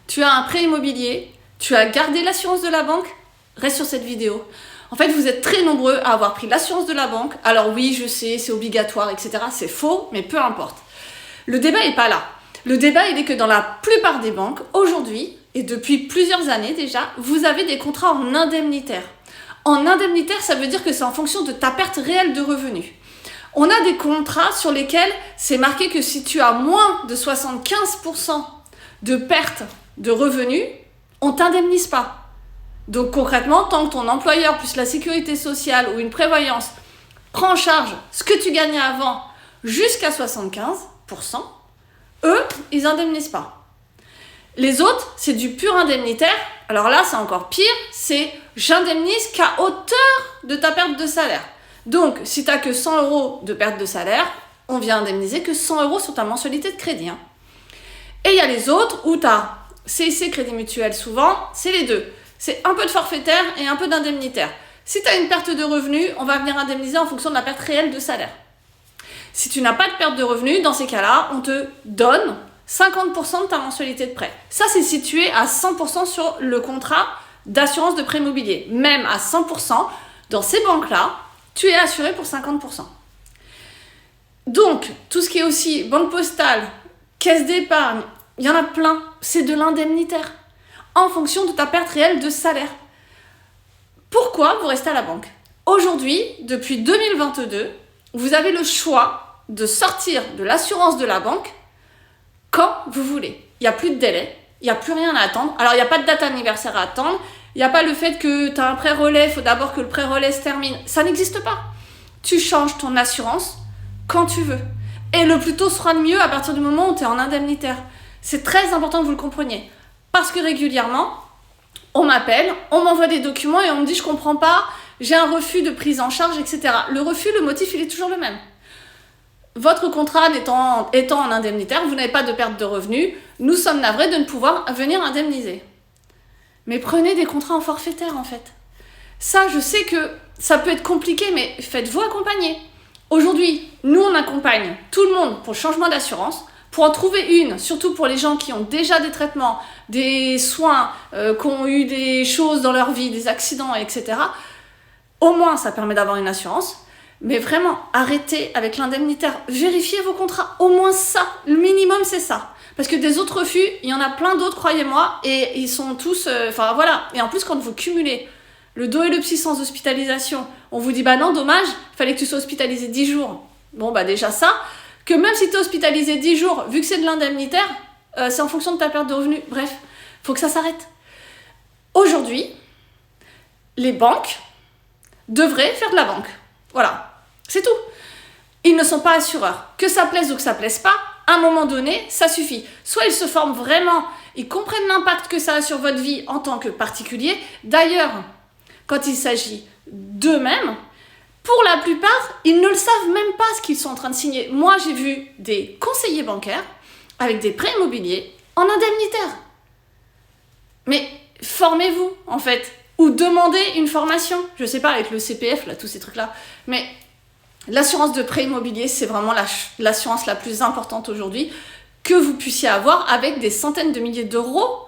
tu as un prêt immobilier, tu as gardé l'assurance de la banque, reste sur cette vidéo. En fait, vous êtes très nombreux à avoir pris l'assurance de la banque. Alors oui, je sais, c'est obligatoire, etc. C'est faux, mais peu importe. Le débat n'est pas là. Le débat, il est que dans la plupart des banques, aujourd'hui, et depuis plusieurs années déjà, vous avez des contrats en indemnitaire. En indemnitaire, ça veut dire que c'est en fonction de ta perte réelle de revenus. On a des contrats sur lesquels c'est marqué que si tu as moins de 75% de perte de revenus, on ne t'indemnise pas. Donc concrètement, tant que ton employeur plus la sécurité sociale ou une prévoyance prend en charge ce que tu gagnais avant jusqu'à 75%, eux, ils indemnisent pas. Les autres, c'est du pur indemnitaire. Alors là, c'est encore pire, c'est j'indemnise qu'à hauteur de ta perte de salaire. Donc, si tu n'as que 100 € de perte de salaire, on vient indemniser que 100 € sur ta mensualité de crédit. Et il y a les autres où tu as CIC, Crédit Mutuel souvent, c'est les deux. C'est un peu de forfaitaire et un peu d'indemnitaire. Si tu as une perte de revenus, on va venir indemniser en fonction de la perte réelle de salaire. Si tu n'as pas de perte de revenus, dans ces cas-là, on te donne 50% de ta mensualité de prêt. Ça, c'est situé à 100% sur le contrat d'assurance de prêt immobilier. Même à 100%, dans ces banques-là, tu es assuré pour 50%. Donc, tout ce qui est aussi banque postale, caisse d'épargne, il y en a plein, c'est de l'indemnitaire, en fonction de ta perte réelle de salaire. Pourquoi vous restez à la banque ? Aujourd'hui, depuis 2022, vous avez le choix de sortir de l'assurance de la banque quand vous voulez. Il n'y a plus de délai, il n'y a plus rien à attendre. Alors, il n'y a pas de date anniversaire à attendre, il n'y a pas le fait que tu as un prêt relais, il faut d'abord que le prêt relais se termine. Ça n'existe pas. Tu changes ton assurance quand tu veux. Et le plus tôt sera le mieux à partir du moment où tu es en indemnitaire. C'est très important que vous le compreniez. Parce que régulièrement, on m'appelle, on m'envoie des documents et on me dit « je comprends pas, j'ai un refus de prise en charge, etc. » Le refus, le motif, il est toujours le même. Votre contrat étant en indemnitaire, vous n'avez pas de perte de revenus, nous sommes navrés de ne pouvoir venir indemniser. Mais prenez des contrats en forfaitaire en fait. Ça, je sais que ça peut être compliqué, mais faites-vous accompagner. Aujourd'hui, nous on accompagne tout le monde pour le changement d'assurance, pour en trouver une, surtout pour les gens qui ont déjà des traitements, des soins, qui ont eu des choses dans leur vie, des accidents, etc. Au moins, ça permet d'avoir une assurance. Mais vraiment, arrêtez avec l'indemnitaire. Vérifiez vos contrats. Au moins ça. Le minimum, c'est ça. Parce que des autres refus, il y en a plein d'autres, croyez-moi. Et ils sont tous... Enfin, voilà. Et en plus, quand vous cumulez le dos et le psy sans hospitalisation, on vous dit, bah non, dommage, il fallait que tu sois hospitalisé 10 jours. Bon, bah déjà ça. Que même si tu es hospitalisé 10 jours, vu que c'est de l'indemnitaire, c'est en fonction de ta perte de revenus. Bref, il faut que ça s'arrête. Aujourd'hui, les banques devraient faire de la banque. Voilà. C'est tout. Ils ne sont pas assureurs. Que ça plaise ou que ça plaise pas, à un moment donné, ça suffit. Soit ils se forment vraiment, ils comprennent l'impact que ça a sur votre vie en tant que particulier. D'ailleurs, quand il s'agit d'eux-mêmes, pour la plupart, ils ne le savent même pas ce qu'ils sont en train de signer. Moi, j'ai vu des conseillers bancaires avec des prêts immobiliers en indemnitaire. Mais formez-vous, en fait. Ou demandez une formation. Je sais pas, avec le CPF, là, tous ces trucs-là. Mais l'assurance de prêt immobilier, c'est vraiment l'assurance la plus importante aujourd'hui que vous puissiez avoir avec des centaines de milliers d'euros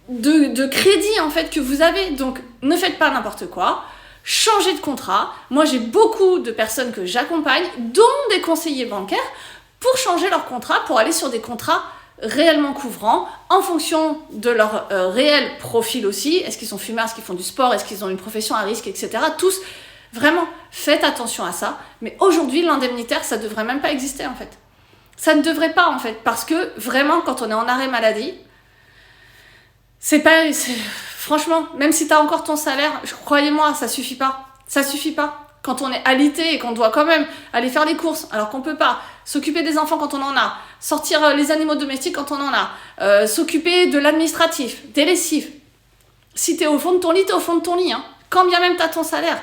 de crédit, en fait, que vous avez. Donc, ne faites pas n'importe quoi. Changez de contrat. Moi, j'ai beaucoup de personnes que j'accompagne, dont des conseillers bancaires, pour changer leur contrat, pour aller sur des contrats réellement couvrants, en fonction de leur réel profil aussi. Est-ce qu'ils sont fumeurs, est-ce qu'ils font du sport, est-ce qu'ils ont une profession à risque, etc. Tous, vraiment, faites attention à ça. Mais aujourd'hui, l'indemnitaire, ça ne devrait même pas exister, en fait. Ça ne devrait pas, en fait, parce que vraiment, quand on est en arrêt maladie, franchement, même si tu as encore ton salaire, croyez-moi, ça suffit pas. Ça suffit pas. Quand on est alité et qu'on doit quand même aller faire les courses, alors qu'on peut pas, s'occuper des enfants quand on en a, sortir les animaux domestiques quand on en a, s'occuper de l'administratif, des lessives. Si t'es au fond de ton lit, t'es au fond de ton lit. Hein. Quand bien même t'as ton salaire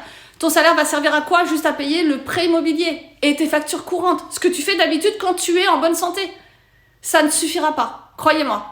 va servir à quoi ? Juste à payer le prêt immobilier et tes factures courantes. Ce que tu fais d'habitude quand tu es en bonne santé. Ça ne suffira pas, croyez-moi.